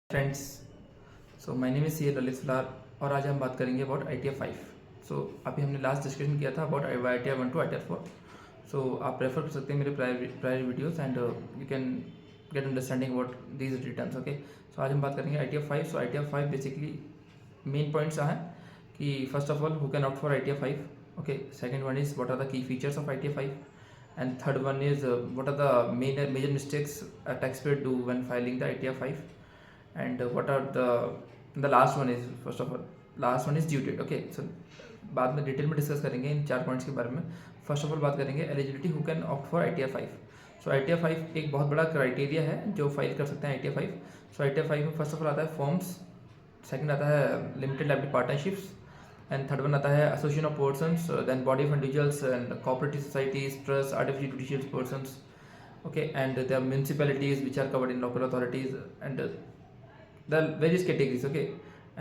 Friends, so my name is C Lalit फिलहाल और आज हम बात करेंगे about I T F 5। So अभी हमने लास्ट डिस्कशन किया था about I T F 1 to I T F 4। So आप रेफर कर सकते हैं मेरे prior videos and you can get understanding about these returns. Okay, so आज हम बात करेंगे I T F 5। So I T F 5 basically main points हैं कि first of all who can opt for I T F 5। Okay, second one is what are the key features of I T F 5 and third one is what are the major mistakes a taxpayer do when filing the ITF 5 and what are the last one is first of all last one is due date. Okay, so बाद में detail में discuss करेंगे इन 4 points के बारे में। First of all बात करेंगे eligibility who can opt for ITF 5। So ITF 5 एक बहुत बड़ा क्राइटेरिया है जो फाइल कर सकते हैं ITF 5। सो ITF 5 में फर्स्ट ऑफ ऑल आता है फॉर्म्स, सेकंड आता है limited liability partnerships and third one आता है association of persons, then body of individuals and cooperative societies, trust, artificial judicial persons. Okay, and there are municipalities which are covered in local authorities and the various categories. Okay,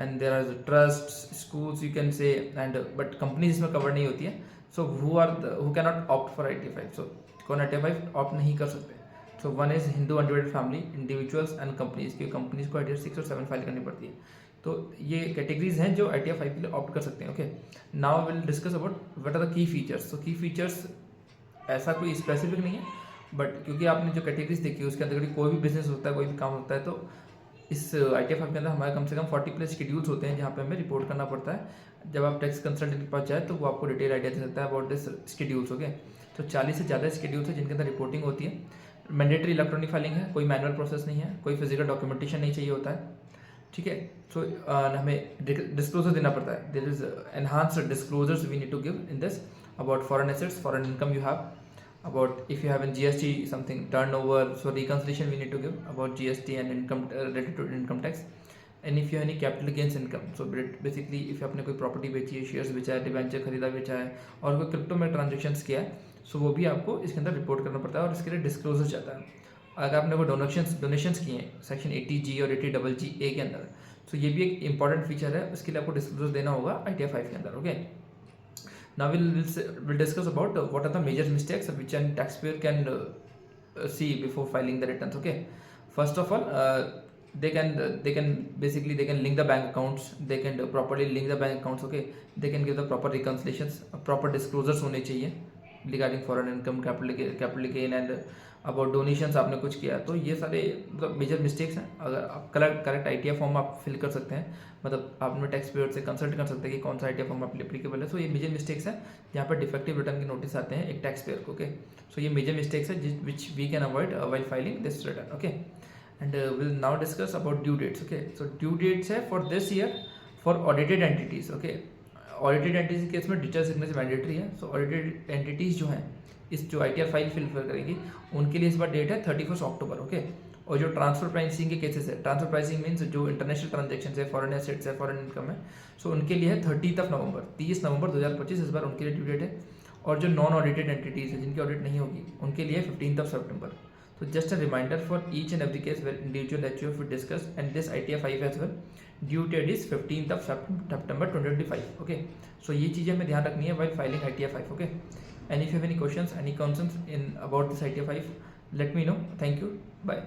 and there are trusts, schools you can say, and but companies इसमें cover नहीं होती है. So who cannot opt for ITF 5? So कौन ITF 5 opt नहीं कर सकते? So one is Hindu undivided family, individuals and companies, क्योंकि companies को ITF 6 और 7 फाइल करनी पड़ती है. तो ये कैटेगरीज हैं जो ITF 5 के लिए ऑप्ट कर सकते हैं. Okay, now will discuss about what are the key features. तो की फीचर्स ऐसा कोई स्पेसिफिक नहीं है, बट क्योंकि आपने जो कैटेगरीज देखी है उसके अंदर कोई भी बिजनेस होता है, कोई भी काम होता है, तो इस ITF 5 के अंदर हमारे कम से कम 40+ शेड्यूल्स होते हैं जहाँ पे हमें रिपोर्ट करना पड़ता है. जब आप टैक्स कंसल्टेंट के पास जाए तो वो आपको डिटेल आइडिया दे सकता है अबाउट दिस शेड्यूल्स. ओके, तो 40 से ज़्यादा शेड्यूल्स हैं जिनके अंदर रिपोर्टिंग होती है. मैंडेटरी इलेक्ट्रॉनिक फाइलिंग है, कोई मैनुअल प्रोसेस नहीं है, कोई फिजिकल डॉक्यूमेंटेशन नहीं चाहिए होता है. ठीक है, सो हमें डिस्क्लोजर देना पड़ता है. There is enhanced disclosures we need to give in this about foreign assets, foreign income you have, about if you have in GST something turnover, so reconciliation we need to give about GST and income related to income tax, and if you have any capital gains income, so basically if आपने कोई property बेची है, shares बेचा है, debenture खरीदा बेचा है और कोई क्रिप्टो में ट्रांजेक्शन्स किया है, सो वो भी आपको इसके अंदर रिपोर्ट करना पड़ता है और इसके लिए डिस्क्लोजर चाहता है. अगर आपने कोई डोनेशंस किए हैं सेक्शन 80G और 80GA के अंदर, सो ये भी एक इंपॉर्टेंट फीचर है, उसके लिए आपको डिस्क्लोजर देना होगा ITF 5 के अंदर. Okay, now we'll discuss about what are the major mistakes which a taxpayer can see before filing the returns. Okay, first of all they can basically they can link the bank accounts, they can properly link the bank accounts. Okay, they can give the proper reconciliations, proper disclosures होने चाहिए regarding foreign income, capital gain and about donations आपने कुछ किया, तो ये सारे मतलब major mistakes हैं. अगर आप करेक्ट ITF फॉर्म आप फिल कर सकते हैं, मतलब आप अपने टैक्स पेयर से कंसल्ट कर सकते हैं कि कौन सा ITF फॉर्म आप एप्लीकेबल है. सो ये मेजर मिस्टेक्स हैं जहाँ पर डिफेक्टिव रिटर्न के नोटिस आते हैं एक टैक्स पेयर को. ओके, सो ये मेजर मिस्टेक्स है which we can avoid while filing this return. Okay, and will now discuss about due dates. Okay, so due dates है for this year for audited entities. Okay, audited entities case में digital signature mandatory है. So audited entities जो हैं इस जो ITF file fill करेंगी उनके लिए इस बार डेट है 31 अक्टूबर. ओके, और जो ट्रांसफर प्राइसिंग के केसेस है, ट्रांसफर प्राइसिंग मीन्स जो इंटरनेशनल ट्रांजेक्शन है, फॉरेन एसेट्स है, फॉरेन इनकम है, सो उनके लिए है 30 नवंबर 2025 इस बार उनके लिए ड्यू डेट है. और जो नॉन ऑडिटेड एंटिटीज़ है जिनकी ऑडिट नहीं होगी उनके लिए 15 सितंबर. तो just a reminder for each and every case where individual HUF will discuss and this ITF 5 as well. Due date is 15 सितंबर 2025. ओके, सो ये चीज़ें हमें ध्यान रखनी है while filing ITF 5. Okay, and if you have any questions, any concerns in about this ITF 5, let me know. Thank you. Bye.